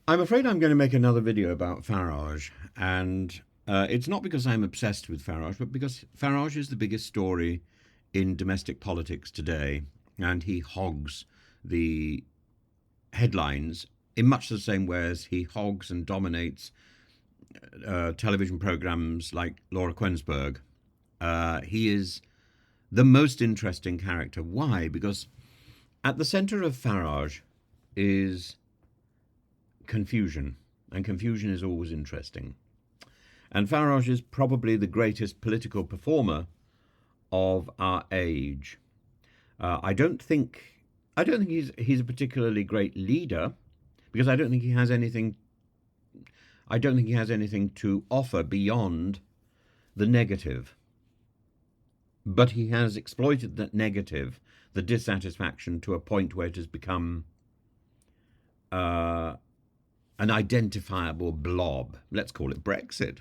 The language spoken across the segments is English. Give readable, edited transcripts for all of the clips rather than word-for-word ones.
I'm afraid I'm going to make another video about Farage, and it's not because I'm obsessed with Farage, but because Farage is the biggest story in domestic politics today, and he hogs the headlines in much the same way as he hogs and dominates television programs like Laura Quensberg. He is the most interesting character. Why? Because at the centre of Farage is confusion, and confusion is always interesting. And Farage is probably the greatest political performer of our age. I don't think he's a particularly great leader, because I don't think he has anything to offer beyond the negative. But he has exploited that negative, the dissatisfaction, to a point where it has become an identifiable blob. Let's call it Brexit.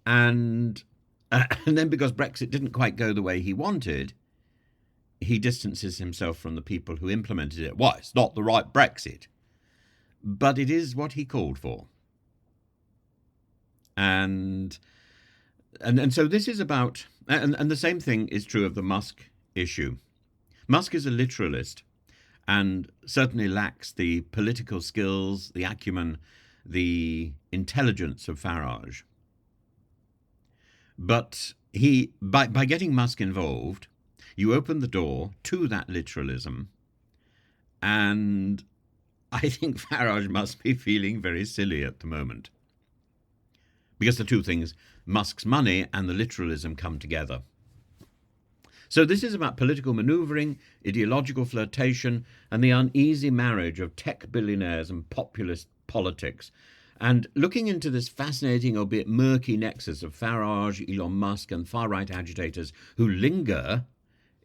And then, because Brexit didn't quite go the way he wanted, he distances himself from the people who implemented it. Why? It's not the right Brexit. But it is what he called for. And so this is about, and the same thing is true of the Musk issue. Musk is a literalist and certainly lacks the political skills, the acumen, the intelligence of Farage. But by getting Musk involved, you open the door to that literalism, and I think Farage must be feeling very silly at the moment, because the two things, Musk's money and the literalism, come together. So this is about political manoeuvring, ideological flirtation, and the uneasy marriage of tech billionaires and populist politics. And looking into this fascinating, albeit murky nexus of Farage, Elon Musk, and far-right agitators who linger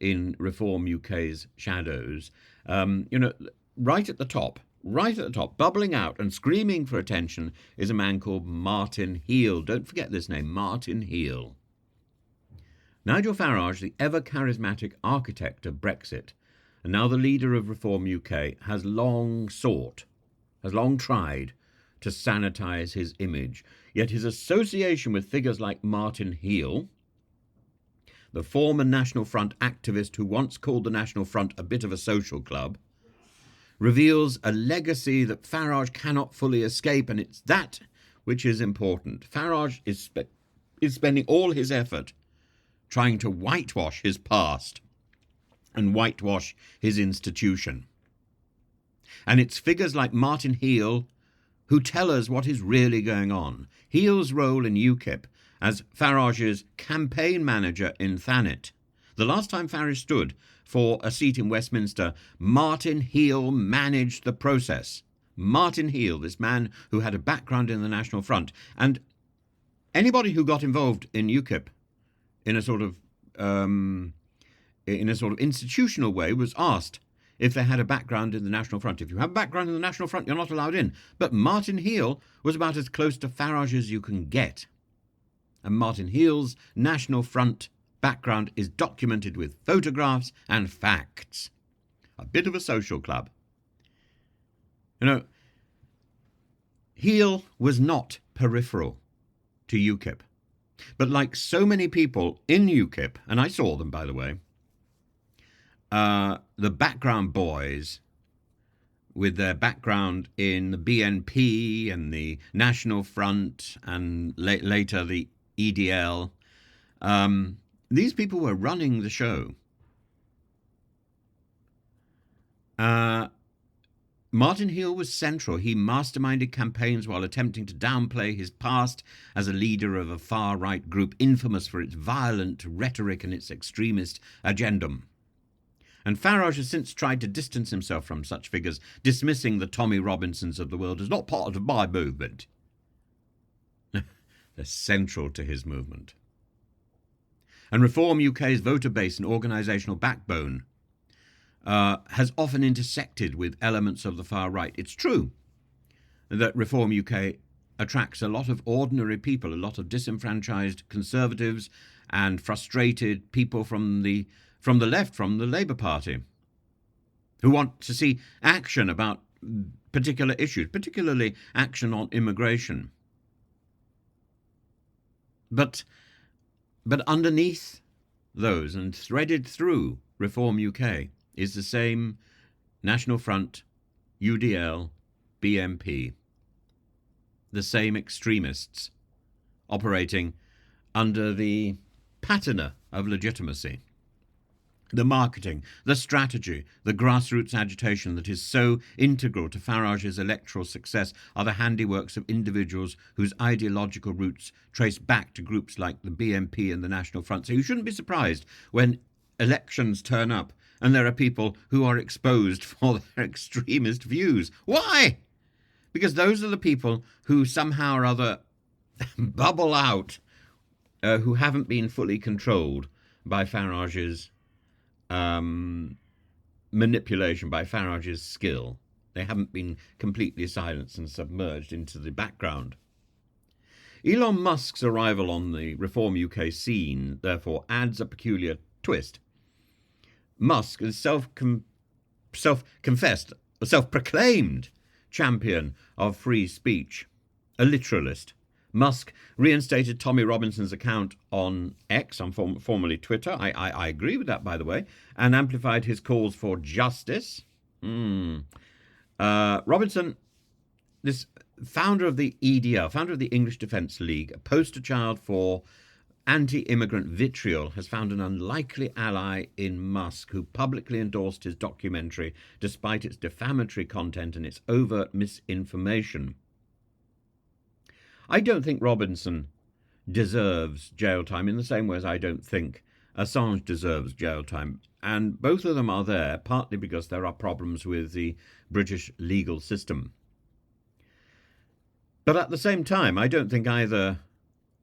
in Reform UK's shadows, right at the top, bubbling out and screaming for attention, is a man called Martyn Heale. Don't forget this name, Martyn Heale. Nigel Farage, the ever-charismatic architect of Brexit, and now the leader of Reform UK, has long tried to sanitise his image. Yet his association with figures like Martyn Heale, the former National Front activist who once called the National Front a bit of a social club, reveals a legacy that Farage cannot fully escape, and it's that which is important. Farage is spending all his effort trying to whitewash his past and whitewash his institution. And it's figures like Martyn Heale who tell us what is really going on. Heale's role in UKIP as Farage's campaign manager in Thanet. The last time Farage stood for a seat in Westminster, Martyn Heale managed the process. Martyn Heale, this man who had a background in the National Front. And anybody who got involved in UKIP in a sort of institutional way was asked if they had a background in the National Front. If you have a background in the National Front, you're not allowed in. But Martyn Heale was about as close to Farage as you can get. And Martyn Heale's National Front background is documented with photographs and facts. A bit of a social club. Heale was not peripheral to UKIP. But like so many people in UKIP, and I saw them, by the way, the background boys with their background in the BNP and the National Front and later the EDL, these people were running the show. Martyn Heale was central. He masterminded campaigns while attempting to downplay his past as a leader of a far-right group infamous for its violent rhetoric and its extremist agendum. And Farage has since tried to distance himself from such figures, dismissing the Tommy Robinsons of the world as not part of my movement. They're central to his movement. And Reform UK's voter base and organisational backbone has often intersected with elements of the far right. It's true that Reform UK attracts a lot of ordinary people, a lot of disenfranchised conservatives and frustrated people from the left, from the Labour Party, who want to see action about particular issues, particularly action on immigration. But underneath those and threaded through Reform UK is the same National Front, UDL, BNP, the same extremists operating under the patina of legitimacy. The marketing, the strategy, the grassroots agitation that is so integral to Farage's electoral success are the handiworks of individuals whose ideological roots trace back to groups like the BNP and the National Front. So you shouldn't be surprised when elections turn up and there are people who are exposed for their extremist views. Why? Because those are the people who somehow or other bubble out, who haven't been fully controlled by Farage's manipulation, by Farage's skill. They haven't been completely silenced and submerged into the background. Elon Musk's arrival on the Reform UK scene, therefore, adds a peculiar twist. Musk is self-confessed, a self-proclaimed champion of free speech, a literalist. Musk reinstated Tommy Robinson's account on X, formerly Twitter. I agree with that, by the way, and amplified his calls for justice. Robinson, this founder of the EDL, founder of the English Defence League, a poster child for anti-immigrant vitriol, has found an unlikely ally in Musk, who publicly endorsed his documentary despite its defamatory content and its overt misinformation. I don't think Robinson deserves jail time in the same way as I don't think Assange deserves jail time. And both of them are there partly because there are problems with the British legal system. But at the same time, I don't think either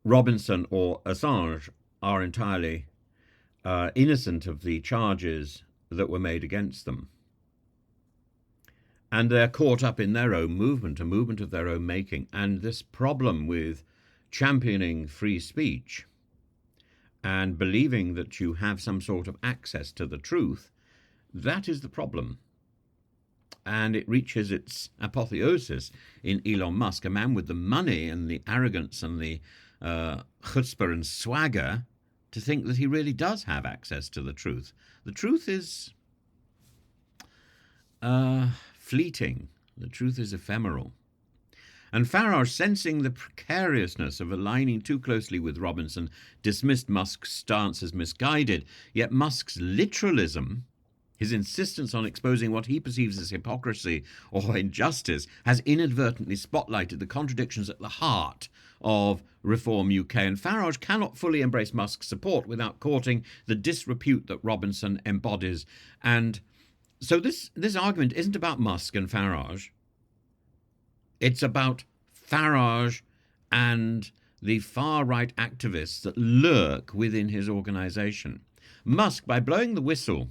Robinson or Assange are entirely innocent of the charges that were made against them. And they're caught up in their own movement, a movement of their own making. And this problem with championing free speech and believing that you have some sort of access to the truth, that is the problem. And it reaches its apotheosis in Elon Musk, a man with the money and the arrogance and the chutzpah and swagger to think that he really does have access to the truth. The truth is fleeting. The truth is ephemeral. And Farage, sensing the precariousness of aligning too closely with Robinson, dismissed Musk's stance as misguided. Yet Musk's literalism, his insistence on exposing what he perceives as hypocrisy or injustice, has inadvertently spotlighted the contradictions at the heart of Reform UK. And Farage cannot fully embrace Musk's support without courting the disrepute that Robinson embodies. And so this argument isn't about Musk and Farage. It's about Farage and the far-right activists that lurk within his organisation. Musk, by blowing the whistle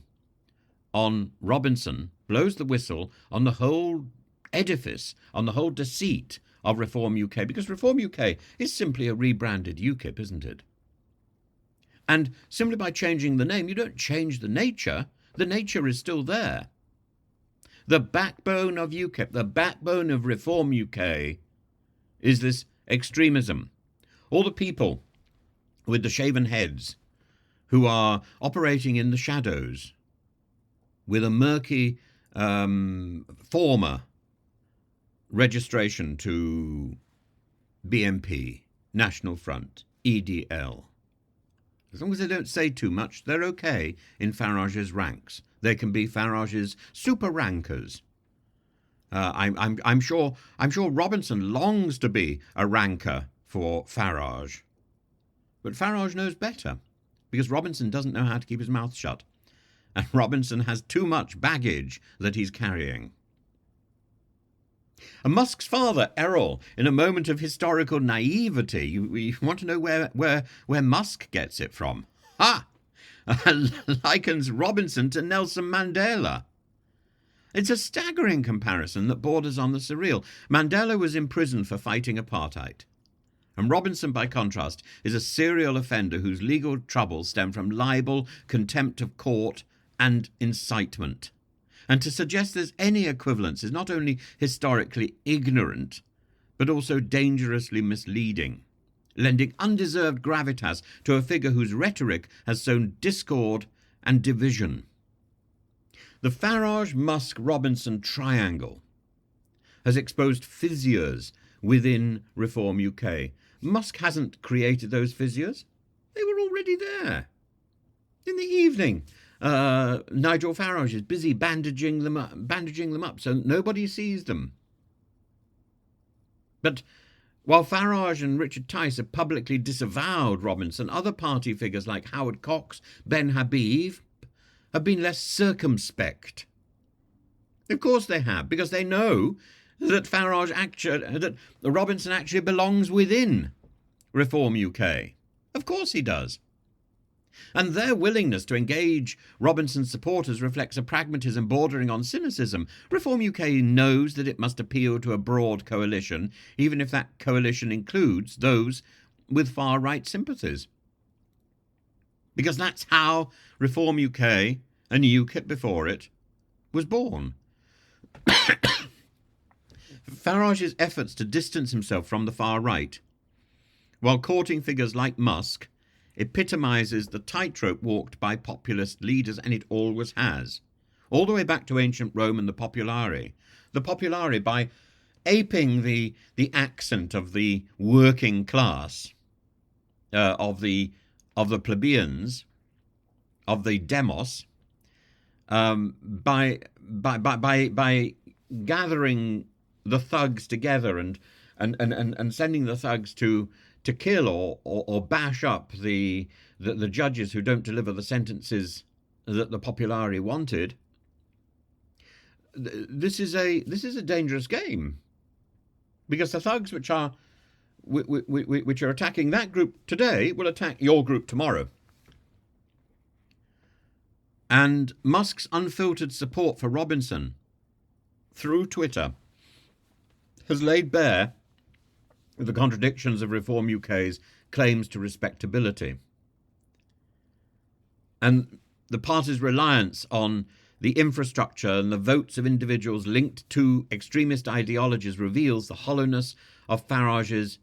on Robinson, blows the whistle on the whole edifice, on the whole deceit of Reform UK, because Reform UK is simply a rebranded UKIP, isn't it? And simply by changing the name, you don't change the nature. The nature is still there. The backbone of UKIP, the backbone of Reform UK, is this extremism. All the people with the shaven heads who are operating in the shadows with a murky former registration to BNP, National Front, EDL. As long as they don't say too much, they're okay in Farage's ranks. They can be Farage's super rankers. I'm sure Robinson longs to be a ranker for Farage. But Farage knows better, because Robinson doesn't know how to keep his mouth shut. And Robinson has too much baggage that he's carrying. And Musk's father, Errol, in a moment of historical naivety, you want to know where Musk gets it from? Ha! Likens Robinson to Nelson Mandela. It's a staggering comparison that borders on the surreal. Mandela was imprisoned for fighting apartheid. And Robinson, by contrast, is a serial offender whose legal troubles stem from libel, contempt of court, and incitement. And to suggest there's any equivalence is not only historically ignorant, but also dangerously misleading, lending undeserved gravitas to a figure whose rhetoric has sown discord and division. The Farage-Musk-Robinson triangle has exposed fissures within Reform UK. Musk hasn't created those fissures. They were already there. In the evening, Nigel Farage is busy bandaging them up so nobody sees them. But while Farage and Richard Tice have publicly disavowed Robinson, other party figures like Howard Cox, Ben Habib, have been less circumspect. Of course they have, because they know that that Robinson actually belongs within Reform UK. Of course he does. And their willingness to engage Robinson's supporters reflects a pragmatism bordering on cynicism. Reform UK knows that it must appeal to a broad coalition, even if that coalition includes those with far-right sympathies. Because that's how Reform UK, and UKIP before it, was born. Farage's efforts to distance himself from the far right, while courting figures like Musk, epitomises the tightrope walked by populist leaders, and it always has. All the way back to ancient Rome and the populari. The populari, by aping the accent of the working class, of the plebeians, of the demos, by gathering the thugs together and sending the thugs to kill or bash up the judges who don't deliver the sentences that the populari wanted. This is a dangerous game, because the thugs which are attacking that group today will attack your group tomorrow. And Musk's unfiltered support for Robinson through Twitter has laid bare the contradictions of Reform UK's claims to respectability. And the party's reliance on the infrastructure and the votes of individuals linked to extremist ideologies reveals the hollowness of Farage's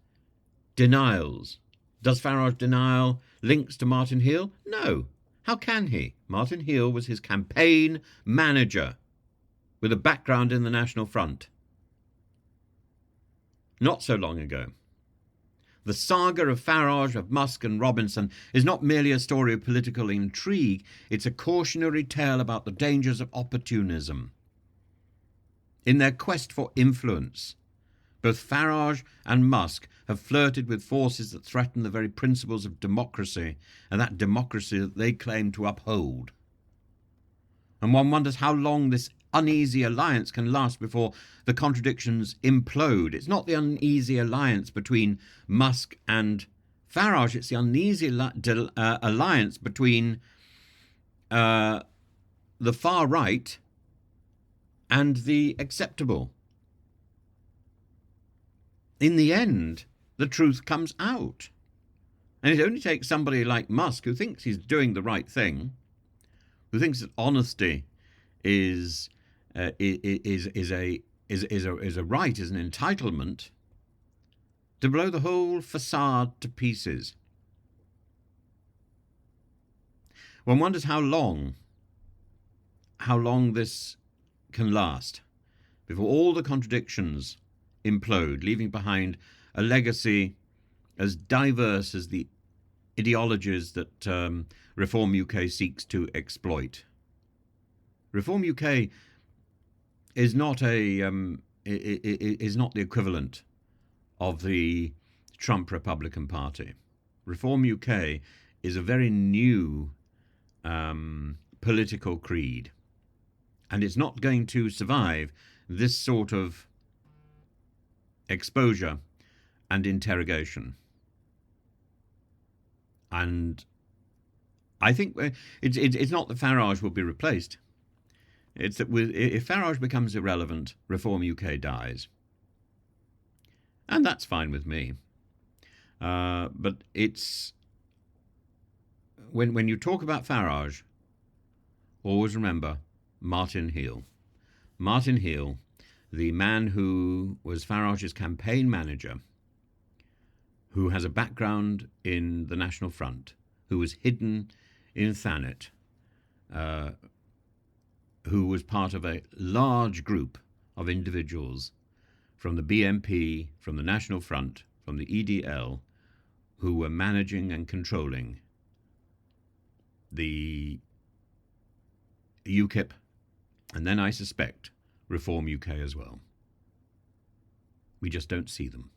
denials. Does Farage denial links to Martyn Heale? No. How can he? Martyn Heale was his campaign manager with a background in the National Front. Not so long ago. The saga of Farage, of Musk and Robinson is not merely a story of political intrigue, it's a cautionary tale about the dangers of opportunism. In their quest for influence, both Farage and Musk have flirted with forces that threaten the very principles of democracy, and that democracy that they claim to uphold. And one wonders how long this uneasy alliance can last before the contradictions implode. It's not the uneasy alliance between Musk and Farage, it's the uneasy alliance between the far right and the acceptable. In the end, the truth comes out. And it only takes somebody like Musk, who thinks he's doing the right thing, who thinks that honesty is a right, is an entitlement, to blow the whole facade to pieces. One wonders how long this can last before all the contradictions implode, leaving behind a legacy as diverse as the ideologies that Reform UK seeks to exploit. Reform UK is not the equivalent of the Trump Republican Party. Reform UK is a very new political creed, and it's not going to survive this sort of exposure and interrogation. And I think it's not that Farage will be replaced. It's that if Farage becomes irrelevant, Reform UK dies. And that's fine with me. But it's when you talk about Farage, always remember Martyn Heale. Martyn Heale, the man who was Farage's campaign manager, who has a background in the National Front, who was hidden in Thanet, who was part of a large group of individuals from the BNP, from the National Front, from the EDL, who were managing and controlling the UKIP, and then I suspect Reform UK as well. We just don't see them.